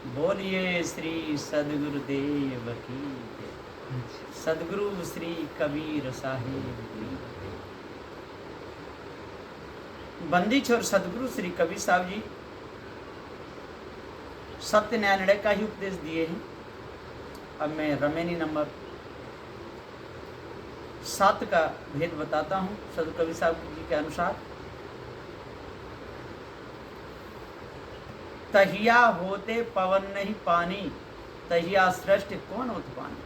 बोलिए श्री सदगुरुदेव की जय। सदगुरु श्री कबीर साहिब की जय। बंदी छोर सदगुरु श्री कबीर साहब जी सत्य न्याय निर्णय का ही उपदेश दिए हैं। अब मैं रमेनी नंबर 7 का भेद बताता हूँ सदगुरु कबीर साहब जी के अनुसार। तहिया होते पवन नहीं पानी, तहिया सृष्टि कौन उत्पानी।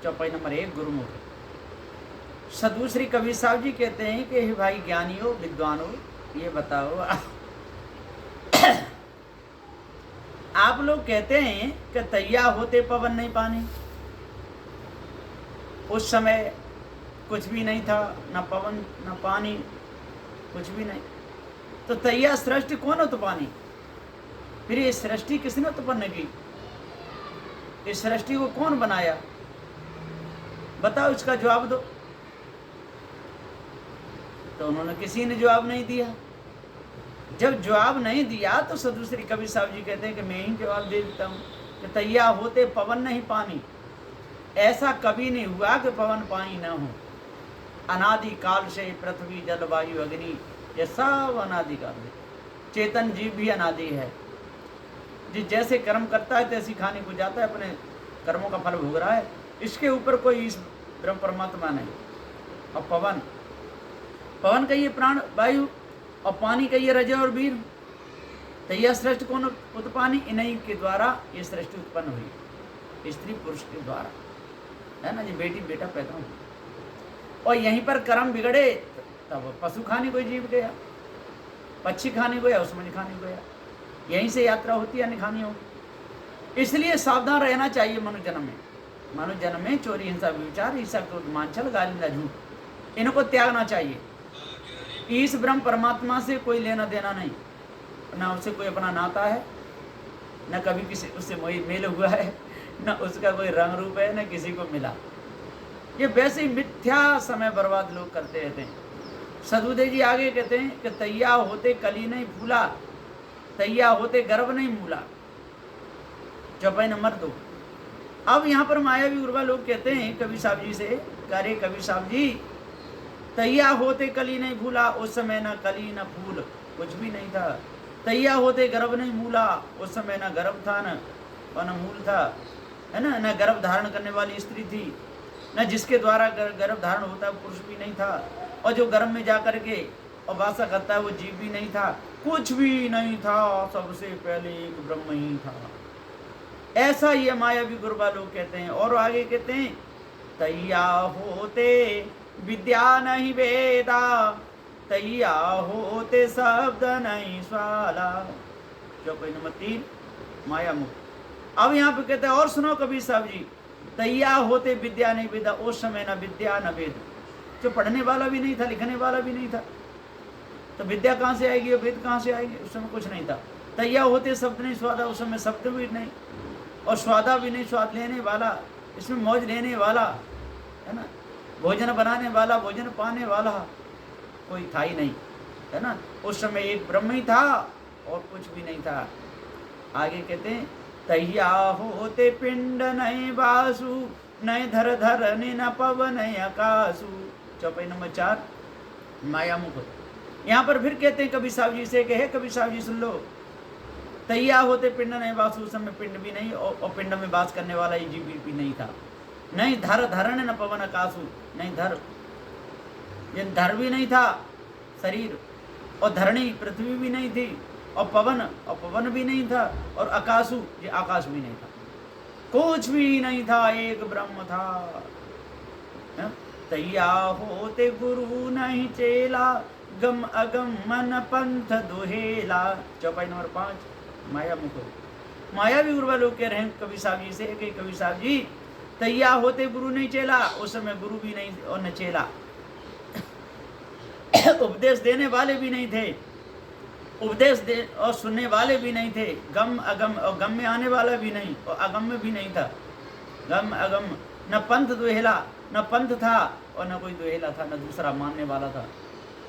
चौपाई नंबर 1 गुरुमुख। सदगुरु श्री कबीर साहब जी कहते हैं कि हे भाई ज्ञानियों विद्वानों, ये बताओ आप लोग कहते हैं कि तैया होते पवन नहीं पानी। उस समय कुछ भी नहीं था, ना पवन ना पानी, कुछ भी नहीं। तो तैया सृष्टि कौन उत्पानी। फिर ये सृष्टि किसने उत्पन्न की, इस सृष्टि को कौन बनाया, बताओ, इसका जवाब दो। तो उन्होंने किसी ने जवाब नहीं दिया। जब जवाब नहीं दिया तो सदगुरु श्री कबीर साहब जी कहते हैं कि मैं ही जवाब दे देता हूँ कि तैया होते पवन नहीं पानी। ऐसा कभी नहीं हुआ कि पवन पानी न हो। अनादि काल से पृथ्वी जल वायु अग्नि ये सब अनादि काल है। चेतन जीव भी अनादि है। जिस जैसे कर्म करता है तैसी खाने को जाता है, अपने कर्मों का फल भोग रहा है। इसके ऊपर कोई इस ब्रह्म परमात्मा नहीं। और पवन, पवन कहिए प्राण वायु, और पानी कहिए रज और वीर। तो यह सृष्टि कौन उत्पानी, इन्हीं के द्वारा ये सृष्टि उत्पन्न हुई, स्त्री पुरुष के द्वारा, है ना जी। बेटी बेटा पैदा हुआ और यहीं पर कर्म बिगड़े तब पशु खाने कोई जीव गया, पक्षी खाने गया, उसमें नहीं खाने गया। यहीं से यात्रा होती है, निखानी होगी। इसलिए सावधान रहना चाहिए मनुष्य जन्म में। मनुष्य जन्म में चोरी हिंसा विचार ईर्ष्या क्रोध मान छल गालिंदा झूठ इनको त्यागना चाहिए। इस ब्रह्म परमात्मा से कोई लेना देना नहीं, ना उससे कोई अपना नाता है, न कभी किसी उससे मेल हुआ है, न उसका कोई रंग रूप है, न किसी को मिला। ये वैसे ही मिथ्या समय बर्बाद लोग करते रहते हैं। सदगुरुदेव जी आगे कहते हैं कि तैया होते कली नहीं फूला, तैया होते गर्भ नहीं मूला। चौपाई नंबर 2। अब यहाँ पर मायावी उर्वा लोग कहते हैं कबीर साहब जी से, अरे कबीर साहब जी तैया होते कली नहीं फूला, उस समय न कली न फूल कुछ भी नहीं था। तैया होते गर्भ नहीं मूला, उस समय न गर्भ था न मूल था, है ना। न गर्भ धारण करने वाली स्त्री थी, न जिसके द्वारा गर्भ धारण होता है पुरुष भी नहीं था, और जो गर्भ में जा करके और वासा करता है वो जीव भी नहीं था, कुछ भी नहीं था। सबसे पहले एक ब्रह्म ही था। ऐसा ये मायावी गुरुबा लोग कहते हैं। और आगे कहते हैं तैया होते विद्या नहीं वेदा, तैया होते शब्द नहीं स्वाला। चौपाई नंबर 3 माया मुक्त। अब यहाँ पे कहते हैं और सुनो कबीर साहब जी, तैया होते विद्या नहीं वेदा, उस समय न विद्या न वेद। जो पढ़ने वाला भी नहीं था, लिखने वाला भी नहीं था, तो विद्या कहाँ से आएगी और वेद कहाँ से आएंगे। उस समय कुछ नहीं था। तैया होते शब्द नहीं स्वादा, उस समय शब्द भी नहीं और स्वादा भी नहीं, स्वाद लेने वाला, इसमें मौज लेने वाला, है ना, भोजन बनाने वाला, भोजन पाने वाला कोई था ही नहीं, है ना। उस समय एक ब्रह्म ही था और कुछ भी नहीं था। आगे कहते हैं तैया होते पिंड नहीं वासु, नहीं धर धर न पवन आकाशु। चौपाई नंबर 4 माया मुख। यहाँ पर फिर कहते हैं कबीर साहब जी से, हे कबीर साहब जी सुन लो, तैया होते पिंड नहीं वासु, उस समय पिंड भी नहीं और पिंड में वास करने वाला ये जीव भी नहीं था। नहीं धर धरण न पवन आकाशु, नहीं धर, ये धर भी नहीं था शरीर, और धरणी पृथ्वी भी नहीं थी, और पवन भी नहीं था, और आकाशु ये आकाश भी नहीं था, कुछ भी नहीं था, एक ब्रह्म था। तैया होते गुरु नहीं चेला, गम अगम मन पंथ दुहेला। चौपाई नंबर 5 माया मुख। माया भी गुरु लोग कह रहे हैं कबीर साहब जी से कि कबीर साहब जी तैया होते गुरु नहीं चेला, उस समय गुरु भी नहीं और न चेला। उपदेश देने वाले भी नहीं थे, उपदेश दे और सुनने वाले भी नहीं थे। गम अगम, और गम में आने वाला भी नहीं और अगम में भी नहीं था। गम अगम, न पंथ दुहेला, न पंथ था और न कोई दुहेला था, न दूसरा मानने वाला था,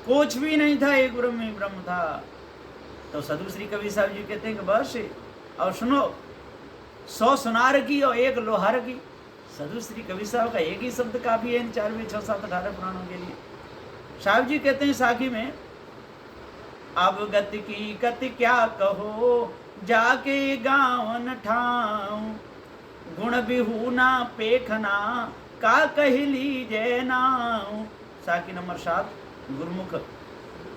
कुछ भी नहीं था, एक ब्रह्म ही ब्रह्म था। तो सदगुरु श्री कबीर साहब जी कहते हैं कि बस और सुनो, 100 सुनार की और 1 लोहार की। साधु श्री कबीर साहब का एक ही शब्द काफी है इन 4, 6, 7, 18 पुराणों के लिए। साहब जी कहते हैं साखी में, अब गति की गति क्या कहो, जाके गाँव न ठाऊं, गुण बिहूना पेखना, का कह लीजे नाऊं। साखी नंबर 7 गुरुमुख।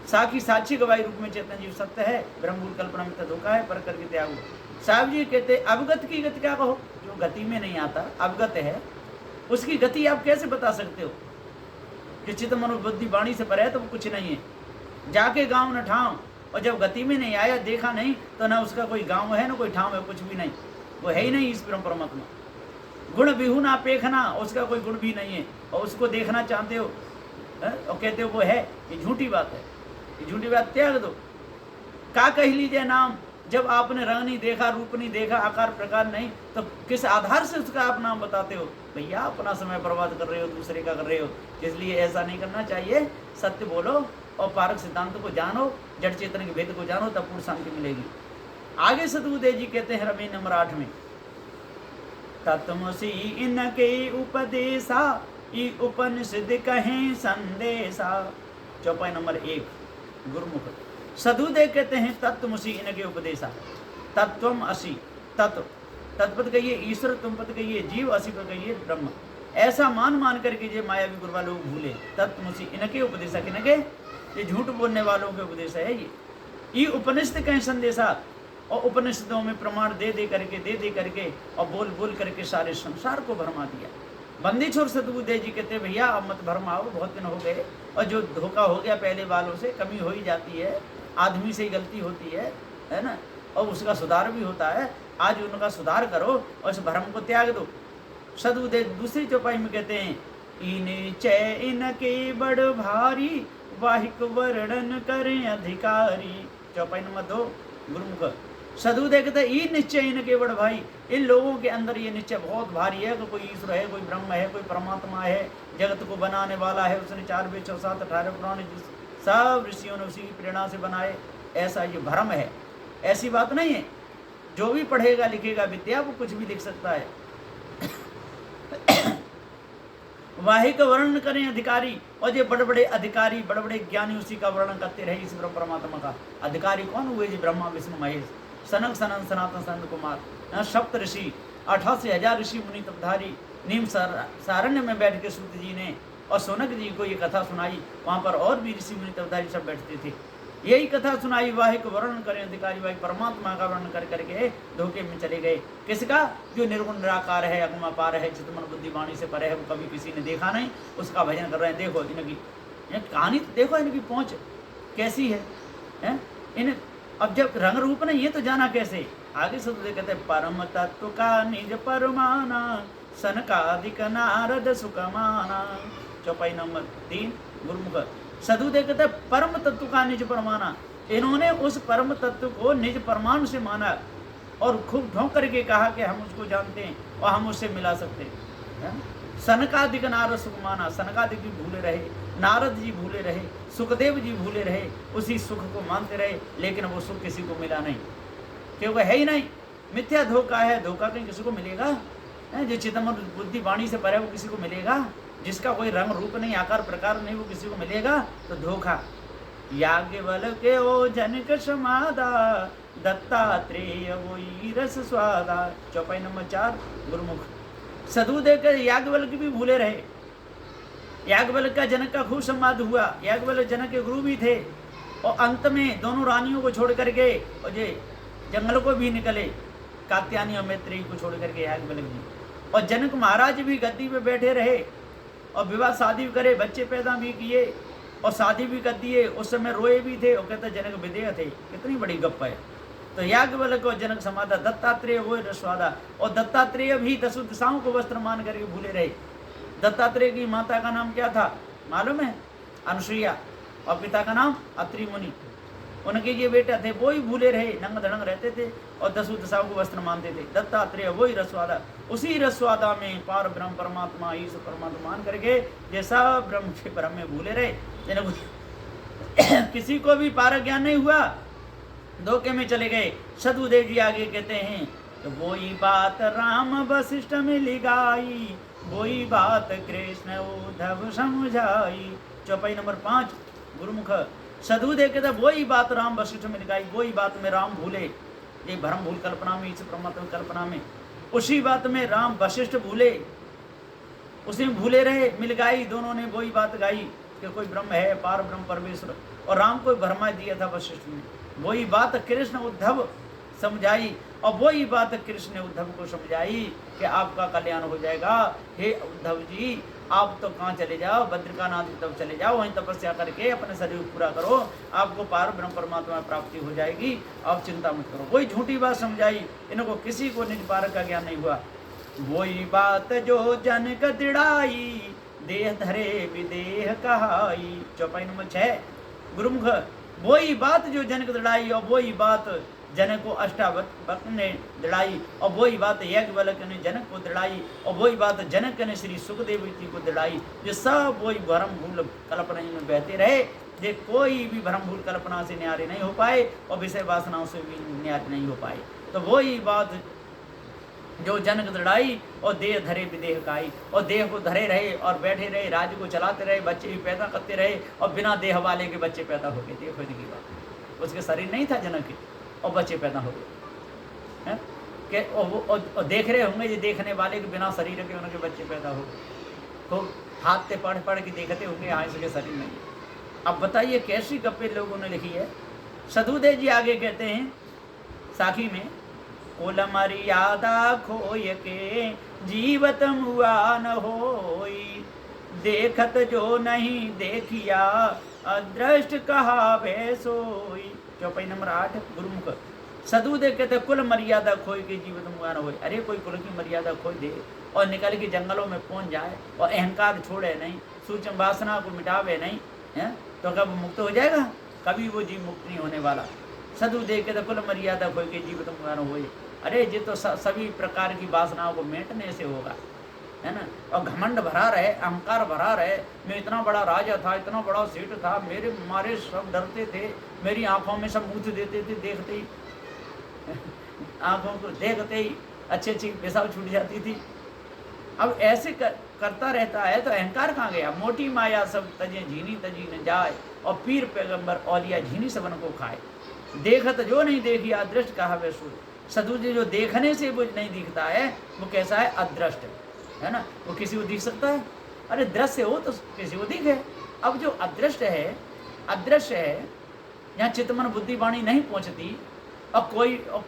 साखी साक्षी गवाही रूप में चेतन जीव सत्य है, ब्रह्मभूत कल्पना में धोखा है, पर करके त्याग। साहब जी कहते अवगत की गति क्या कहो, जो गति में नहीं आता, अवगत है, उसकी गति आप कैसे बता सकते हो? कि चित्त मनो बुद्धि वाणी से पर है तो वो कुछ नहीं है। जाके गाँव न ठाव, और जब गति में नहीं आया, देखा नहीं, तो ना उसका कोई गाँव है ना कोई ठाव है, कुछ भी नहीं, वो है ही नहीं इस ब्रह्म परमात्मा। गुण बिहुना पेखना, उसका कोई गुण भी नहीं है, और उसको देखना चाहते हो और कहते हो वो है, ये झूठी बात है, ये झूठी बात त्याग दो। का कह लीजिए नाम, जब आपने रंग नहीं देखा, रूप नहीं देखा, आकार प्रकार नहीं, तो किस आधार से उसका आप नाम बताते हो? भैया अपना समय बर्बाद कर रहे हो, दूसरे का कर रहे हो, इसलिए ऐसा नहीं करना चाहिए। सत्य बोलो और पारक सिद्धांत को जानो, जड़ चेतन के भेद को जानो, तब पूर्ण शांति मिलेगी। आगे सतगुरुदेव जी कहते हैं रवि नंबर 8 में, तत्वमसि इनके उपदेशा, ई उपनिषद कहें संदेशा। चौपाई नंबर 1 गुरुमुख। सदुदेव कहते हैं तत्वमसि इनके उपदेशा। तत्वम असी, तत्व, तत्पद कहिए ईश्वर, तुम पद कहिए जीव, असी पद कहिए ब्रह्म। ऐसा मान करके ये मायावी गुरबा लोग भूले। तत्वमसि इनके उपदेशा, किनके? ये झूठ बोलने वालों के उपदेश है ये उपनिषद कहें संदेशा। और उपनिषदों में प्रमाण दे दे करके और बोल बोल करके सारे संसार को भरमा दिया। बंदी छोर सतगुरुदेव जी कहते भैया अब मत भरमाओ, बहुत दिन हो गए, और जो धोखा हो गया पहले वालों से, कमी हो ही जाती है, आदमी से ही गलती होती है ना, और उसका सुधार भी होता है। आज उनका सुधार करो और इस भ्रम को त्याग दो। सतगुरुदेव दूसरी चौपाई में कहते हैं, इन चय इनके बड़ भारी, वाहिक वर्णन करें अधिकारी। चौपाई नंबर 2 गुरुमुख। सदुदेव कहते हैं ये निश्चय इनके बड़ भाई, इन लोगों के अंदर ये निश्चय बहुत भारी है कि कोई ईश्वर है, कोई ब्रह्म है, कोई परमात्मा है, जगत को बनाने वाला है, उसने 4 वेद 6 7 18 पुराण सब ऋषियों ने उसी की प्रेरणा से बनाए, ऐसा ये भ्रम है। ऐसी बात नहीं है, जो भी पढ़ेगा लिखेगा विद्या वो कुछ भी लिख सकता है। वाहिक वर्णन करें अधिकारी, और ये बड़े बड़े अधिकारी, बड़े बड़े ज्ञानी उसी का वर्णन करते रहे इस परमात्मा का। अधिकारी कौन हुए जी? ब्रह्मा विष्णु महेश, सनक सनन सनातन संत कुमार, सप्त ऋषि, 88,000 ऋषि मुनि तपधारी, नीम सारण्य में बैठ के सूत जी ने और सोनक जी को ये कथा सुनाई। वहाँ पर और भी ऋषि मुनि तपधारी सब बैठते थे, यही कथा सुनाई। वाहिक वर्णन करें अधिकारी, वाहिक परमात्मा का वर्णन कर करके धोखे में चले गए। किसका? जो निर्गुण निराकार है, अगमा पार है, चितमन बुद्धि वाणी से परे है, वो कभी किसी ने देखा नहीं, उसका भजन कर रहे हैं। देखो इनकी कहानी तो देखो, इनकी पहुँच कैसी है? इन अब जब रंग रूप नहीं है तो जाना कैसे? आगे सब कहते हैं, परम तत्व का निज परमाना, सनकादिक नारद सुकमाना। चौपाई नंबर 3 गुरुमुख। सदुदेव कहते हैं परम तत्व का निज परमाना, इन्होंने उस परम तत्व को निज परमाणु से माना और खूब ढोंक करके कहा कि हम उसको जानते हैं और हम उससे मिला सकते हैं। सनकादिक नारद सुकमाना, सनकादिक जी भूले रहे, नारद जी भूले रहे, सुखदेव जी भूले रहे, उसी सुख को मानते रहे, लेकिन वो सुख किसी को मिला नहीं, क्योंकि है ही नहीं, मिथ्या धोखा है। धोखा कहीं किसी को मिलेगा? जो चितमन बुद्धि वाणी से परे वो किसी को मिलेगा? जिसका कोई रंग रूप नहीं, आकार प्रकार नहीं, वो किसी को मिलेगा? तो धोखा। याज्ञवल्क्य ओ जनक समादा, दत्तात्रेय वोई रस स्वादा। चौपाई नंबर 4 गुरुमुख। सदुदेव के याज्ञवल्क्य भी भूले रहे। याज्ञवल्क्य का जनक का खूब संवाद हुआ, याज्ञवल्क्य जनक के गुरु भी थे, और अंत में दोनों रानियों को छोड़ करके और ये जंगल को भी निकले, कात्यायनी और मैत्रेयी को छोड़ करके याज्ञवल्क्य जी। और जनक महाराज भी गद्दी पे बैठे रहे और विवाह शादी भी करे, बच्चे पैदा भी किए और शादी भी कर दिए। उस समय रोए भी थे और कहते जनक विदेह थे। कितनी बड़ी गप्प है। तो याज्ञवल्क्य और जनक समादा, दत्तात्रेय वो रसवादा, और दत्तात्रेय भी 10 दिशाओं को वस्त्र मान करके भूले रहे। दत्तात्रेय की माता का नाम क्या था मालूम है? अनुसुईया, और पिता का नाम अत्रि मुनि। उनके ये बेटा थे, वो ही भूले रहे, नंग धड़ंग रहते थे और 10 दिशाओं को वस्त्र मानते थे। दत्तात्रेय वही रसवादा, उसी रसवादा में पार ब्रह्म परमात्मा ईश्वर परमात्मा मान करके जैसा ब्रह्म के ब्रह्म में भूले रहे। किसी को भी पार ज्ञान नहीं हुआ, धोखे में चले गए। सदुदेव जी आगे कहते हैं तो वही बात राम वशिष्ठ में लिगाई, वही बात कृष्ण उद्धव समझाई। चौपाई नंबर 5 गुरुमुख। सदुदेव कहते वही बात राम वशिष्ठ में लिगाई, वही बात में राम भूले, ये भ्रम भूल कल्पना में, इस परमात्मा कल्पना में, उसी बात में राम वशिष्ठ भूले, उसी में भूले रहे, मिल गाई, दोनों ने वही बात गाई कि कोई ब्रह्म है, पार ब्रह्म परमेश्वर, और राम को भरमा दिया था वशिष्ठ ने। वही बात कृष्ण उद्धव समझाई, और वही बात कृष्ण ने उद्धव को समझाई कि आपका कल्याण हो जाएगा। हे उद्धव जी, आप तो कहाँ चले जाओ, बद्रिकानाथ तब चले जाओ, वहीं तपस्या करके अपने शरीर पूरा करो, आपको पार ब्रह्म परमात्मा प्राप्ति हो जाएगी, आप चिंता मत करो। वही झूठी बात समझाई, इनको किसी को निज पार का ज्ञान नहीं हुआ। वही बात जो जनक दृढ़ाई, देह धरे विदेह कहाई। चौपाई नंबर 6 गुरुमुख। वही बात जो जनक दृढ़ाई, और वही बात जनक को अष्टावक्र ने दृढ़ाई, और वही बात याज्ञवल्क्य ने जनक को दृढ़ाई, और वही बात जनक ने श्री सुखदेव जी को दृढ़ाई। ये सब वही भ्रम भूल कल्पना में बहते रहे, ये कोई भी भ्रम भूल कल्पना से न्यारे नहीं हो पाए, और विषय वासनाओं से भी न्यारे नहीं हो पाए। तो वही बात जो जनक दृढ़ाई, और देह धरे विदेह काई, और देह को धरे रहे और बैठे रहे, राज्य को चलाते रहे, बच्चे भी पैदा करते रहे, और बिना देह वाले के बच्चे पैदा हो गए। देखो की बात, उसके शरीर नहीं था जनक के, और बच्चे पैदा हो गए के, और देख रहे होंगे, ये देखने वाले के बिना शरीर के उनके बच्चे पैदा हो गए, तो हाथ से पढ़ पढ़ के देखते होंगे, हाँ इसके शरीर नहीं। अब बताइए कैसी गप्पे लोगों ने लिखी है। सदुदेव जी आगे कहते हैं साखी में, कुल मर्यादा खोय के जीवत मुआ न होई, देखत जो नहीं देखिया अदृष्ट कहा वे सोई। चौपाई नंबर 8 गुरुमुख। सदुदेव कहते कुल मर्यादा खोई के जीवत मुआ न होई। अरे कोई कुल की मर्यादा खोई दे और निकल के जंगलों में पहुंच जाए, और अहंकार छोड़े नहीं, सूक्ष्म वासना को मिटावे नहीं है, तो कब मुक्त हो जाएगा? कभी वो जीव मुक्त नहीं होने वाला। सदुदेव कहते कुल मर्यादा खोई के जीवत मुआ न होई। अरे ये तो सभी प्रकार की वासनाओं को मेटने से होगा, है ना। और घमंड भरा रहे, अहंकार भरा रहे, मैं इतना बड़ा राजा था, इतना बड़ा सेठ था, मेरे मारे सब डरते थे, मेरी आंखों में सब मुँह देते थे, देखते ही आंखों को देखते ही अच्छी अच्छी पेशाब छूट जाती थी। अब ऐसे करता रहता है तो अहंकार कहाँ गया? मोटी माया सब तजे झीनी तजी न जाए, और पीर पैगंबर औलिया झीनी सबन को खाए। देखत जो नहीं देखिया अदृष्ट कहा वे सूर। सदुदेव जो देखने से वो नहीं दिखता है, वो कैसा है? अदृष्ट है ना। वो किसी को दिख सकता है? अरे दृश्य हो तो किसी को दिखे। अब जो अदृष्ट है, अदृश्य है, यहाँ चित्तमन बुद्धि वाणी नहीं पहुँचती, और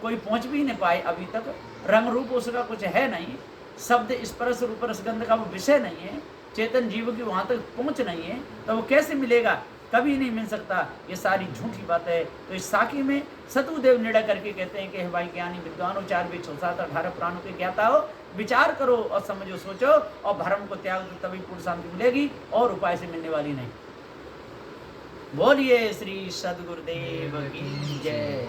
कोई पहुँच भी नहीं पाए अभी तक, रंग रूप उसका कुछ है नहीं, शब्द स्पर्श रूप रसगंध का वो विषय नहीं है, चेतन जीव की वहाँ तक पहुँच नहीं है, तो वो कैसे मिलेगा? कभी नहीं मिल सकता। ये सारी झूठी बात है। तो इस साखी में सदुदेव निर्णय करके कहते हैं कि भाई ज्ञानी विद्वानों, 4 वेद 7 18 पुराणों के ज्ञाता हो, विचार करो और समझो, सोचो, और भ्रम को त्याग दो, तभी पूर्ण शांति मिलेगी, और उपाय से मिलने वाली नहीं। बोलिए श्री सद्गुरुदेव की जय।